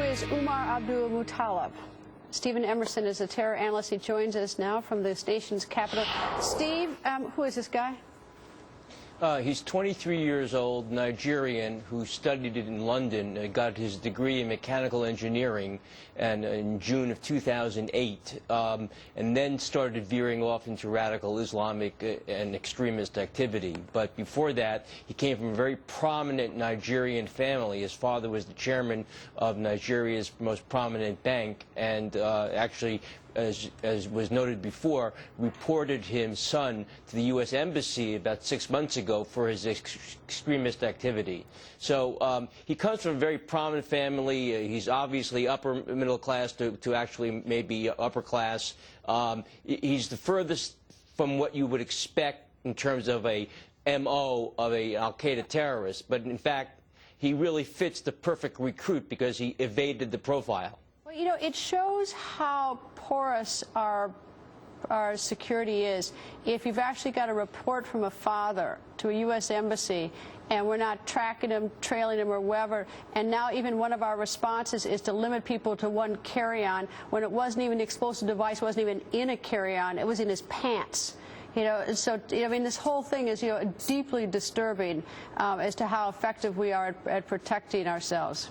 who is Umar Abdul Muttalib. Stephen Emerson is a terror analyst. He joins us now from the station's capital. Steve, who is this guy? He's 23 years old, Nigerian, who studied in London, got his degree in mechanical engineering and in June of 2008, and then started veering off into radical Islamic and extremist activity. But before that, he came from a very prominent Nigerian family. His father was the chairman of Nigeria's most prominent bank, and actually, as was noted before, reported his son to the U.S. Embassy about 6 months ago for his extremist activity. So he comes from a very prominent family. He's obviously upper middle class to actually maybe upper class. He's the furthest from what you would expect in terms of a M.O. of a al-Qaeda terrorist. But in fact, he really fits the perfect recruit because he evaded the profile. Well, you know, it shows how porous our security is. If you've actually got a report from a father to a U.S. embassy, and we're not tracking him, trailing him, or whatever, and now even one of our responses is to limit people to one carry-on, when it wasn't even the explosive device, wasn't even in a carry-on, it was in his pants. You know, so I mean, this whole thing is, you know, deeply disturbing as to how effective we are at protecting ourselves.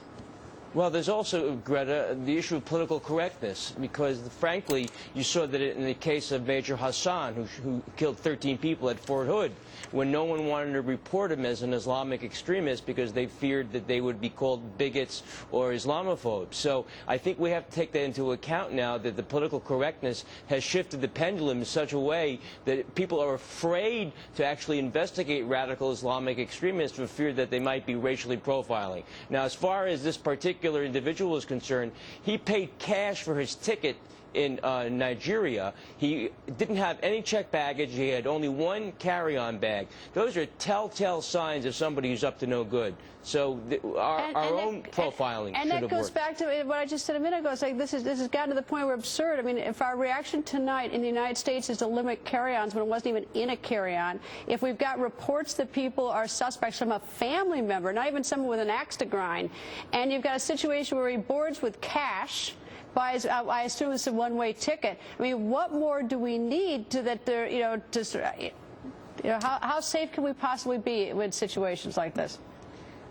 Well, there's also, Greta, the issue of political correctness, because, frankly, you saw that in the case of Major Hassan, who killed 13 people at Fort Hood, when no one wanted to report him as an Islamic extremist because they feared that they would be called bigots or Islamophobes. So I think we have to take that into account now, that the political correctness has shifted the pendulum in such a way that people are afraid to actually investigate radical Islamic extremists for fear that they might be racially profiling. Now, as far as this particular individual is concerned, he paid cash for his ticket in Nigeria. He didn't have any checked baggage. He had only one carry-on bag. Those are telltale signs of somebody who's up to no good. So our own profiling should have worked. And that goes back to what I just said a minute ago. It's like this has gotten to the point where it's absurd. I mean, if our reaction tonight in the United States is to limit carry-ons when it wasn't even in a carry-on, if we've got reports that people are suspects from a family member, not even someone with an axe to grind, and you've got a situation where he boards with cash, buys, I assume it's a one-way ticket. I mean, what more do we need to that there, you know, how safe can we possibly be in situations like this?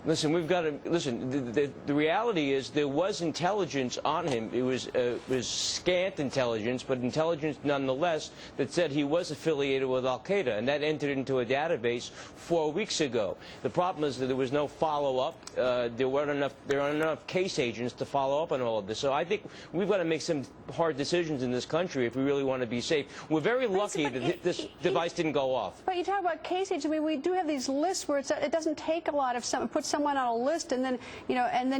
Listen, we've got to listen. The reality is there was intelligence on him. It was scant intelligence, but intelligence nonetheless that said he was affiliated with al-Qaeda, and that entered into a database 4 weeks ago. The problem is that there was no follow-up. There weren't enough case agents to follow up on all of this. So I think we've got to make some hard decisions in this country if we really want to be safe. We're very lucky that this device didn't go off. But you talk about case agents. I mean, we do have these lists where it doesn't take a lot of someone put someone on a list, and then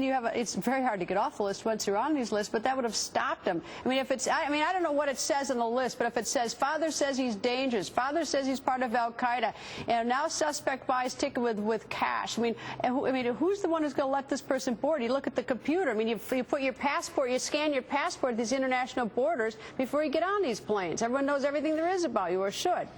you have it's very hard to get off the list once you're on these lists, but that would have stopped him. I mean, I don't know what it says on the list, but if it says father says he's dangerous, father says he's part of al-Qaeda, and now suspect buys ticket with cash. I mean, who's the one who's going to let this person board? You look at the computer. I mean, you put your passport, you scan your passport at these international borders before you get on these planes. Everyone knows everything there is about you, or should.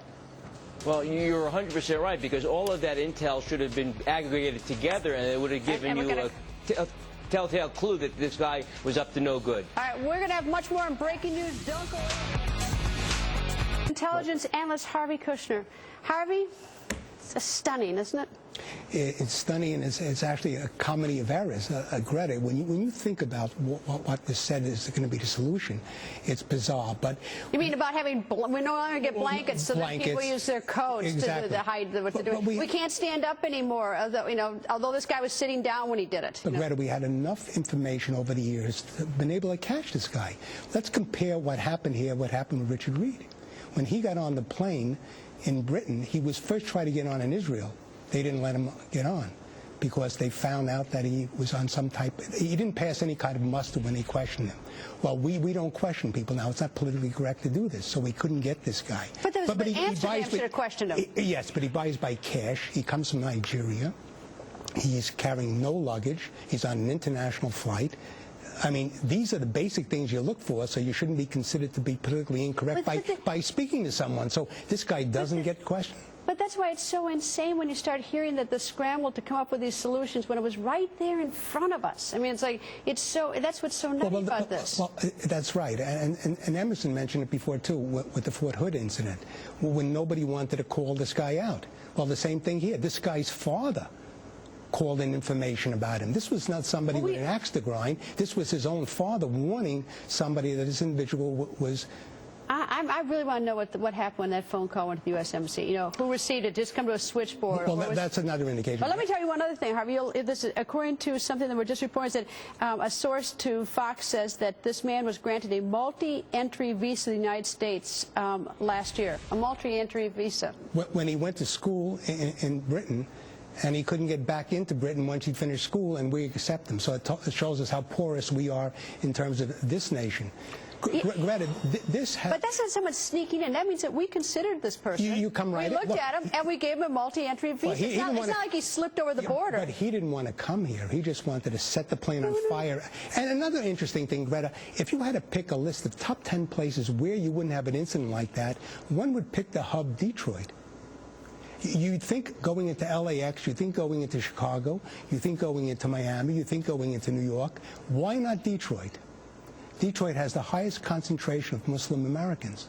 Well, you're 100% right, because all of that intel should have been aggregated together, and it would have given you a telltale clue that this guy was up to no good. All right, we're going to have much more on breaking news. Don't go away. Intelligence analyst Harvey Kushner. Harvey, it's stunning, isn't it? It's stunning, and it's actually a comedy of errors. Greta, when you think about what was said is going to be the solution, it's bizarre. But you mean about having we no longer get blankets so that people use their coats to hide what to do. We can't stand up anymore. Although this guy was sitting down when he did it. But Greta, we had enough information over the years to been able to catch this guy. Let's compare what happened here, what happened with Richard Reed. When he got on the plane in Britain, he was first trying to get on in Israel. They didn't let him get on because they found out that he was on some type. He didn't pass any kind of muster when they questioned him. Well, we don't question people now. It's not politically correct to do this, so we couldn't get this guy. But Amsterdam should have questioned him. Yes, but he buys by cash. He comes from Nigeria. He's carrying no luggage. He's on an international flight. I mean, these are the basic things you look for, so you shouldn't be considered to be politically incorrect by speaking to someone. So this guy doesn't get questioned. But that's why it's so insane when you start hearing that the scramble to come up with these solutions when it was right there in front of us. I mean, it's like, that's what's so nutty about this. Well, that's right. And Emerson mentioned it before, too, with the Fort Hood incident, when nobody wanted to call this guy out. Well, the same thing here. This guy's father called in information about him. This was not somebody with an axe to grind. This was his own father warning somebody that this individual was... I really want to know what happened when that phone call went to the U.S. Embassy. You know, who received it? Just come to a switchboard? Well, that's another indication. But let me tell you one other thing, Harvey. This is, according to something that we're just reporting, that a source to Fox says that this man was granted a multi-entry visa to the United States last year. A multi-entry visa. When he went to school in Britain, and he couldn't get back into Britain once he finished school, and we accept him. So it shows us how porous we are in terms of this nation. Greta, but that's not someone sneaking in. That means that we considered this person. You come right in. We looked at him, and we gave him a multi-entry visa. Well, it's not like he slipped over the border. But he didn't want to come here. He just wanted to set the plane on fire. And another interesting thing, Greta, if you had to pick a list of top 10 places where you wouldn't have an incident like that, one would pick the hub, Detroit. You'd think going into LAX, you think going into Chicago, you think going into Miami, you think going into New York. Why not Detroit? Detroit has the highest concentration of Muslim Americans.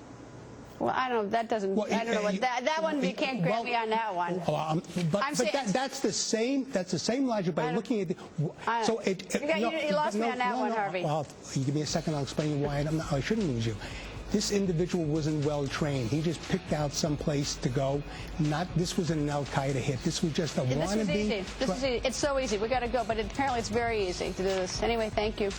Well, I don't know. That doesn't. Well, I don't know what that one. You can't grab me on that one. That's the same. That's the same logic by looking at the. So you lost me on that one, Harvey. Well, you give me a second. I'll explain why I shouldn't lose you. This individual wasn't well trained. He just picked out some place to go. This was an Al Qaeda hit. This was just a wannabe. This is easy. It's so easy. We got to go, but apparently it's very easy to do this. Anyway, thank you.